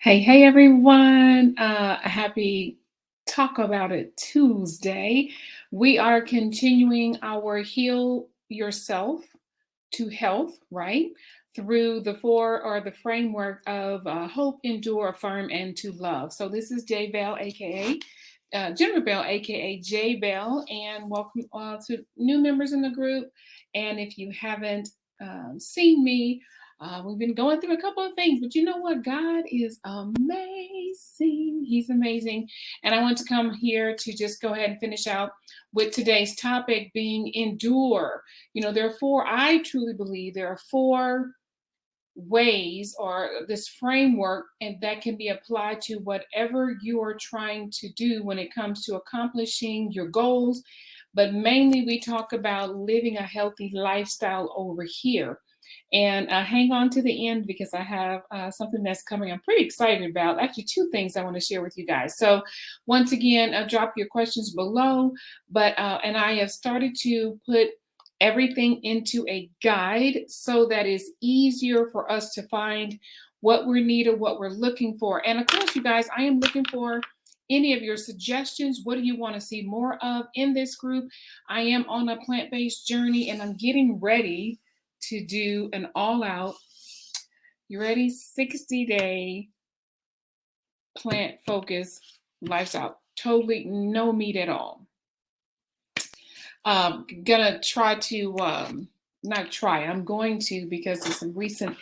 Hey, everyone. A happy Talk About It Tuesday. We are continuing our Heal Yourself to Health, right? Through the framework of hope, endure, affirm, and to love. So, this is J Bell, aka Jennifer Bell, aka J Bell, and welcome to new members in the group. And if you haven't seen me, we've been going through a couple of things, but you know what? God is amazing. He's amazing. And I want to come here to just go ahead and finish out with today's topic being endure. I truly believe there are four ways or this framework and that can be applied to whatever you are trying to do when it comes to accomplishing your goals, but mainly we talk about living a healthy lifestyle over here. And hang on to the end because I have something that's coming I'm pretty excited about. Actually, two things I want to share with you guys. So, once again, drop your questions below. And I have started to put everything into a guide so that it's easier for us to find what we need or what we're looking for. And of course, you guys, I am looking for any of your suggestions. What do you want to see more of in this group? I am on a plant-based journey and I'm getting ready to do an all-out, you ready, 60-day plant-focused lifestyle. Totally no meat at all. Gonna try to not try. I'm going to, because there's some recent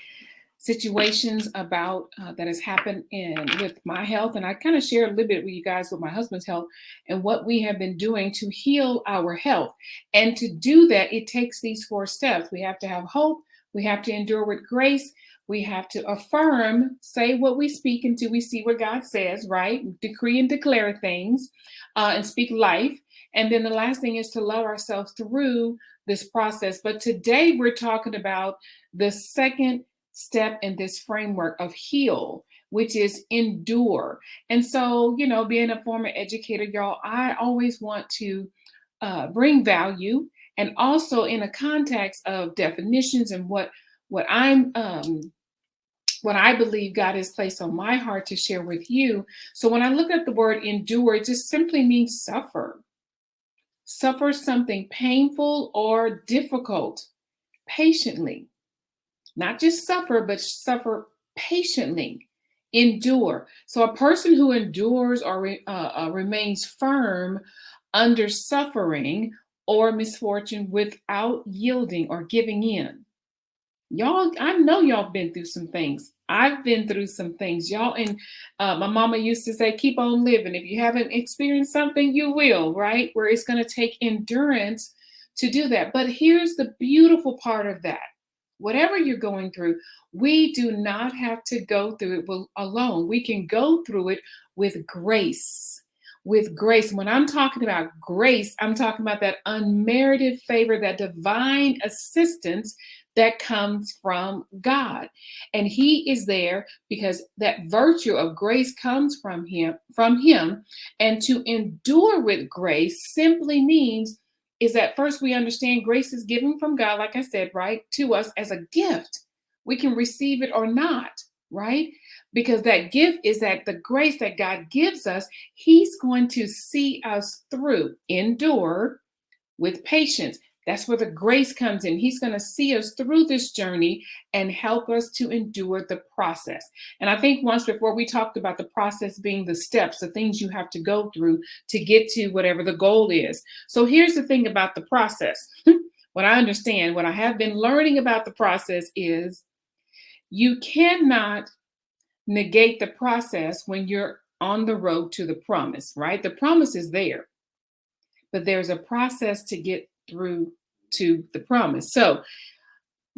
situations about that has happened with my health, and I kind of share a little bit with you guys with my husband's health and what we have been doing to heal our health. And to do that, it takes these four steps. We have to have hope. We have to endure with grace. We have to affirm, say what we speak until we see what God says, right? Decree and declare things and speak life. And then the last thing is to love ourselves through this process. But today we're talking about the second step in this framework of heal, which is endure. And so, being a former educator, y'all, I always want to bring value, and also in a context of definitions and what I believe God has placed on my heart to share with you. So when I look at the word endure, it just simply means suffer something painful or difficult patiently. Not just suffer, but suffer patiently. Endure. So a person who endures or remains firm under suffering or misfortune without yielding or giving in. Y'all, I know y'all been through some things. I've been through some things, y'all. And my mama used to say, keep on living. If you haven't experienced something, you will, right? Where it's going to take endurance to do that. But here's the beautiful part of that. Whatever you're going through, we do not have to go through it alone. We can go through it with grace. With grace. When I'm talking about grace, I'm talking about that unmerited favor, that divine assistance that comes from God. And he is there because that virtue of grace comes from him. And to endure with grace simply means is that first we understand grace is given from God, like I said, right, to us as a gift. We can receive it or not, right? Because that gift is that the grace that God gives us, he's going to see us through, endure with patience. That's where the grace comes in. He's going to see us through this journey and help us to endure the process. And I think once before we talked about the process being the steps, the things you have to go through to get to whatever the goal is. So here's the thing about the process. What I understand, what I have been learning about the process is you cannot negate the process when you're on the road to the promise, right? The promise is there, but there's a process to get through to the promise. So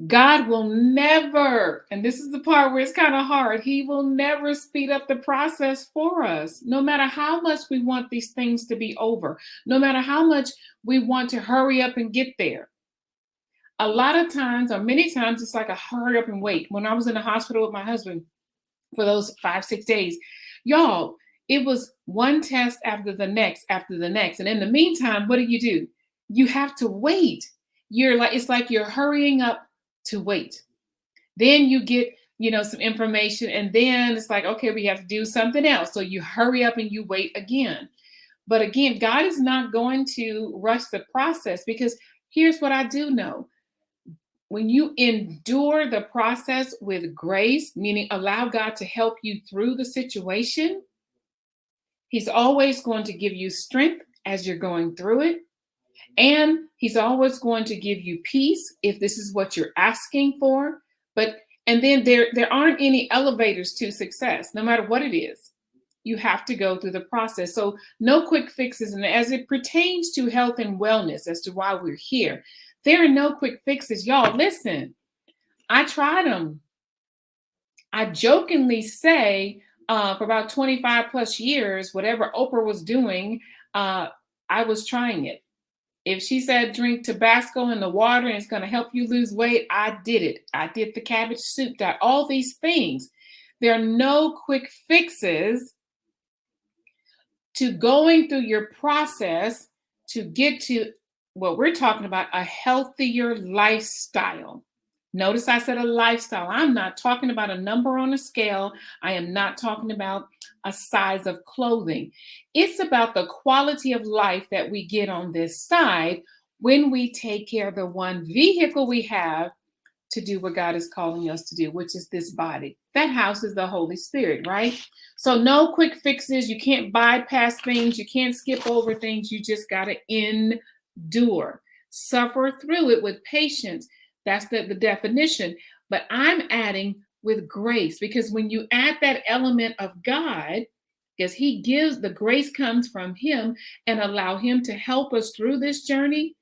God will never, and this is the part where it's kind of hard, he will never speed up the process for us, no matter how much we want these things to be over, no matter how much we want to hurry up and get there. A lot of times, or many times, it's like a hurry up and wait. When I was in the hospital with my husband for those 5-6 days, y'all, it was one test after the next, after the next. And in the meantime, what do? You have to wait. It's like you're hurrying up to wait. Then you get some information, and then it's like, okay, we have to do something else. So you hurry up and you wait again. But again, God is not going to rush the process, because here's what I do know. When you endure the process with grace, meaning allow God to help you through the situation, He's always going to give you strength as you're going through it. And He's always going to give you peace if this is what you're asking for. But and then there aren't any elevators to success, no matter what it is. You have to go through the process. So no quick fixes. And as it pertains to health and wellness, as to why we're here, there are no quick fixes. Y'all, listen, I tried them. I jokingly say, for about 25 plus years, whatever Oprah was doing, I was trying it. If she said drink Tabasco in the water and it's going to help you lose weight, I did it. I did the cabbage soup diet, all these things. There are no quick fixes to going through your process to get to what we're talking about, a healthier lifestyle. Notice I said a lifestyle. I'm not talking about a number on a scale. I am not talking about a size of clothing. It's about the quality of life that we get on this side when we take care of the one vehicle we have to do what God is calling us to do, which is this body. That house is the Holy Spirit, right? So no quick fixes. You can't bypass things. You can't skip over things. You just got to endure. Suffer through it with patience. That's the definition. But I'm adding with grace, because when you add that element of God, because He gives, the grace comes from Him, and allow Him to help us through this journey,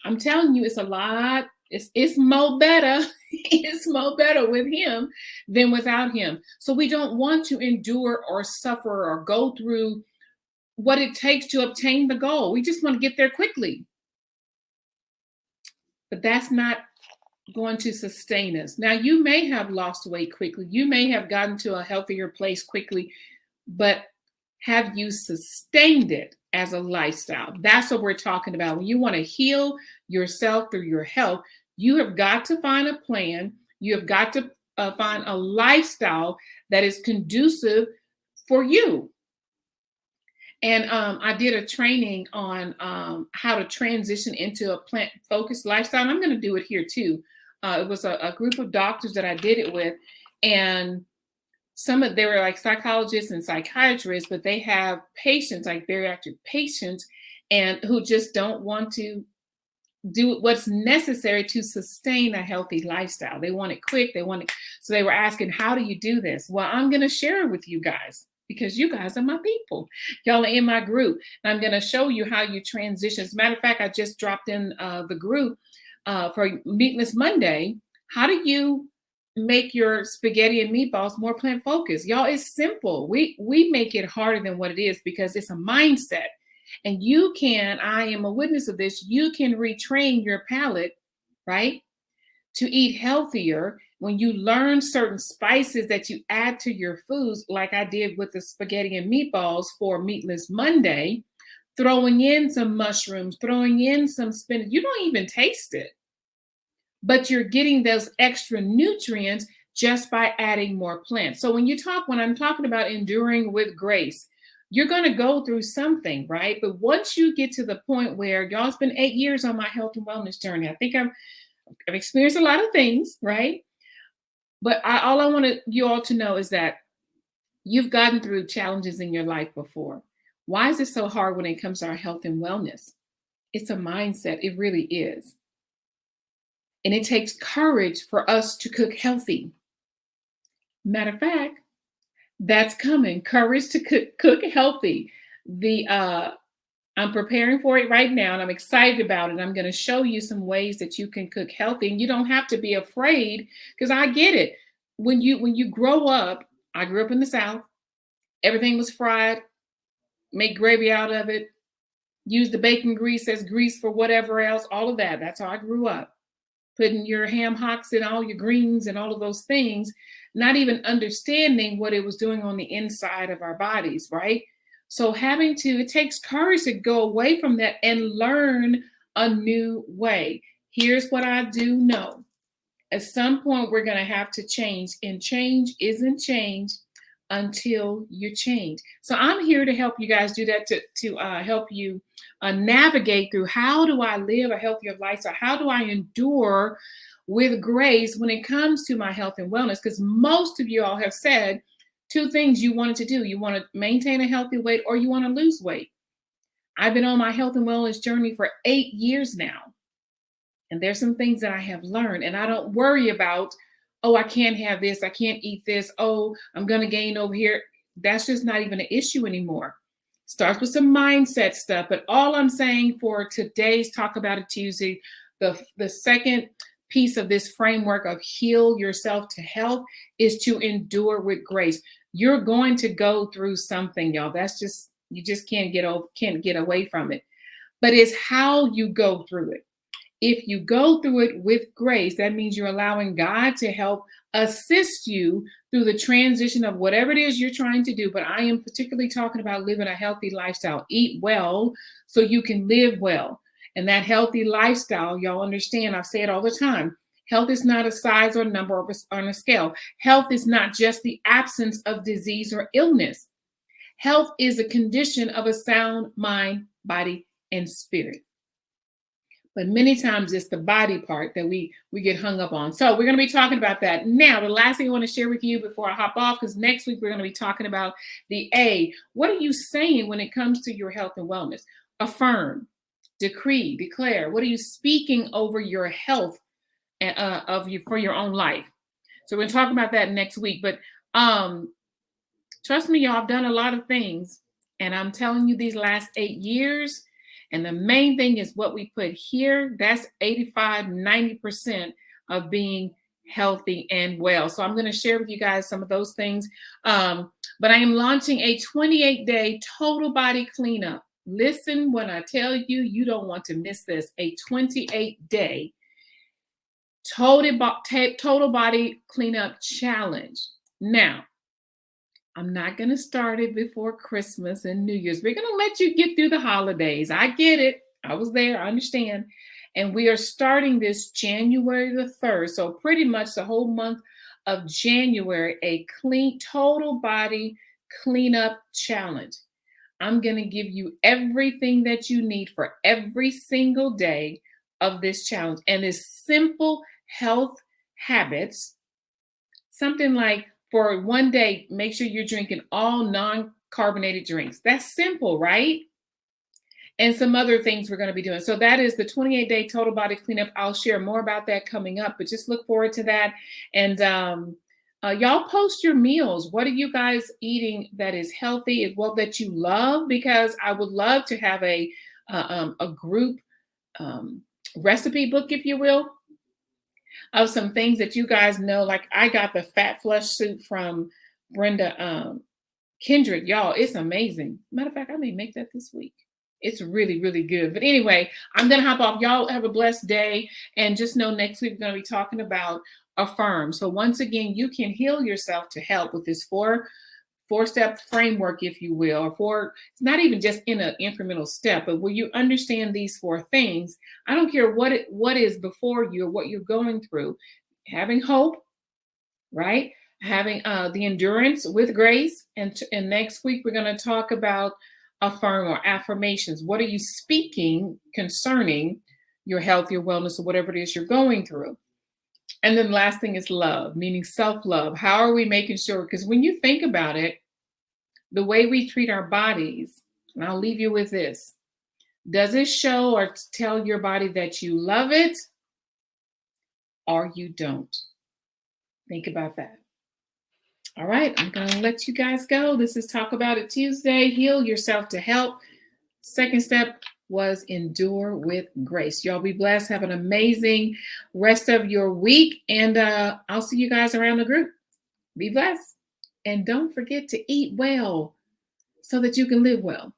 I'm telling you, it's a lot. It's more better. It's more better with Him than without Him. So we don't want to endure or suffer or go through what it takes to obtain the goal. We just want to get there quickly. But that's not going to sustain us. Now, you may have lost weight quickly. You may have gotten to a healthier place quickly, but have you sustained it as a lifestyle? That's what we're talking about. When you want to heal yourself through your health, you have got to find a plan. You have got to find a lifestyle that is conducive for you. And I did a training on how to transition into a plant-focused lifestyle. And I'm going to do it here too. It was a group of doctors that I did it with. And they were like psychologists and psychiatrists, but they have patients, like bariatric patients, and who just don't want to do what's necessary to sustain a healthy lifestyle. They want it quick. So they were asking, how do you do this? Well, I'm going to share it with you guys, because you guys are my people. Y'all are in my group. And I'm going to show you how you transition. As a matter of fact, I just dropped in the group for Meatless Monday. How do you make your spaghetti and meatballs more plant focused? Y'all, it's simple. We make it harder than what it is, because it's a mindset. And I am a witness of this, you can retrain your palate, right, to eat healthier when you learn certain spices that you add to your foods, like I did with the spaghetti and meatballs for Meatless Monday, throwing in some mushrooms, throwing in some spinach. You don't even taste it, but you're getting those extra nutrients just by adding more plants. So when I'm talking about enduring with grace, you're going to go through something, right? But once you get to the point where, y'all, it's been 8 years on my health and wellness journey. I think I've experienced a lot of things, right? But all I want you all to know is that you've gotten through challenges in your life before. Why is it so hard when it comes to our health and wellness? It's a mindset. It really is. And it takes courage for us to cook healthy. Matter of fact, that's coming. Courage to cook healthy. I'm preparing for it right now, and I'm excited about it. I'm going to show you some ways that you can cook healthy, and you don't have to be afraid, because I get it. When you grow up, I grew up in the South. Everything was fried. Make gravy out of it. Use the bacon grease as grease for whatever else. All of that. That's how I grew up. Putting your ham hocks and all your greens and all of those things, not even understanding what it was doing on the inside of our bodies, right? So it takes courage to go away from that and learn a new way. Here's what I do know. At some point, we're going to have to change, and change isn't change until you change. So I'm here to help you guys do that, to help you navigate through, how do I live a healthier lifestyle? How do I endure with grace when it comes to my health and wellness? Because most of you all have said two things you wanted to do. You want to maintain a healthy weight, or you want to lose weight. I've been on my health and wellness journey for 8 years now. And there's some things that I have learned, and I don't worry about, oh, I can't have this, I can't eat this, oh, I'm going to gain over here. That's just not even an issue anymore. Starts with some mindset stuff. But all I'm saying for today's Talk About It Tuesday, the second piece of this framework of heal yourself to health is to endure with grace. You're going to go through something, y'all. That's just, you just can't get away from it. But it's how you go through it. If you go through it with grace, that means you're allowing God to help assist you through the transition of whatever it is you're trying to do. But I am particularly talking about living a healthy lifestyle. Eat well so you can live well. And that healthy lifestyle, y'all understand, I say it all the time. Health is not a size or number on a scale. Health is not just the absence of disease or illness. Health is a condition of a sound mind, body, and spirit. But many times it's the body part that we get hung up on. So we're going to be talking about that. Now, the last thing I want to share with you before I hop off, because next week we're going to be talking about the A. What are you saying when it comes to your health and wellness? Affirm, decree, declare. What are you speaking over your health for your own life? So we're going to talk about that next week. But trust me, y'all, I've done a lot of things. And I'm telling you, these last 8 years, and the main thing is what we put here. That's 85, 90% of being healthy and well. So I'm going to share with you guys some of those things. But I am launching a 28-day total body cleanup. Listen when I tell you, you don't want to miss this. A 28-day total body cleanup challenge. Now, I'm not going to start it before Christmas and New Year's. We're going to let you get through the holidays. I get it. I was there. I understand. And we are starting this January the 3rd. So pretty much the whole month of January, a total body cleanup challenge. I'm going to give you everything that you need for every single day of this challenge. And it's simple health habits, something like, for one day, make sure you're drinking all non-carbonated drinks. That's simple, right? And some other things we're going to be doing. So that is the 28-day total body cleanup. I'll share more about that coming up, but just look forward to that. And y'all post your meals. What are you guys eating that is healthy, well, that you love? Because I would love to have a group recipe book, if you will, of some things that you guys know. Like I got the fat flush soup from Brenda Kendrick. Y'all, it's amazing. Matter of fact, I may make that this week. It's really, really good. But anyway, I'm going to hop off. Y'all have a blessed day. And just know next week we're going to be talking about Affirm. So once again, you can heal yourself to help with this four-step framework, if you will, or it's not even just in an incremental step, but when you understand these 4 things, I don't care what is before you or what you're going through, having hope, right? Having the endurance with grace. And next week, we're going to talk about affirm or affirmations. What are you speaking concerning your health, your wellness, or whatever it is you're going through? And then last thing is love, meaning self-love. How are we making sure? Because when you think about it, the way we treat our bodies, and I'll leave you with this, does it show or tell your body that you love it or you don't? Think about that. All right, I'm going to let you guys go. This is Talk About It Tuesday. Heal yourself to help. Second step was endure with grace. Y'all be blessed. Have an amazing rest of your week. And I'll see you guys around the group. Be blessed. And don't forget to eat well so that you can live well.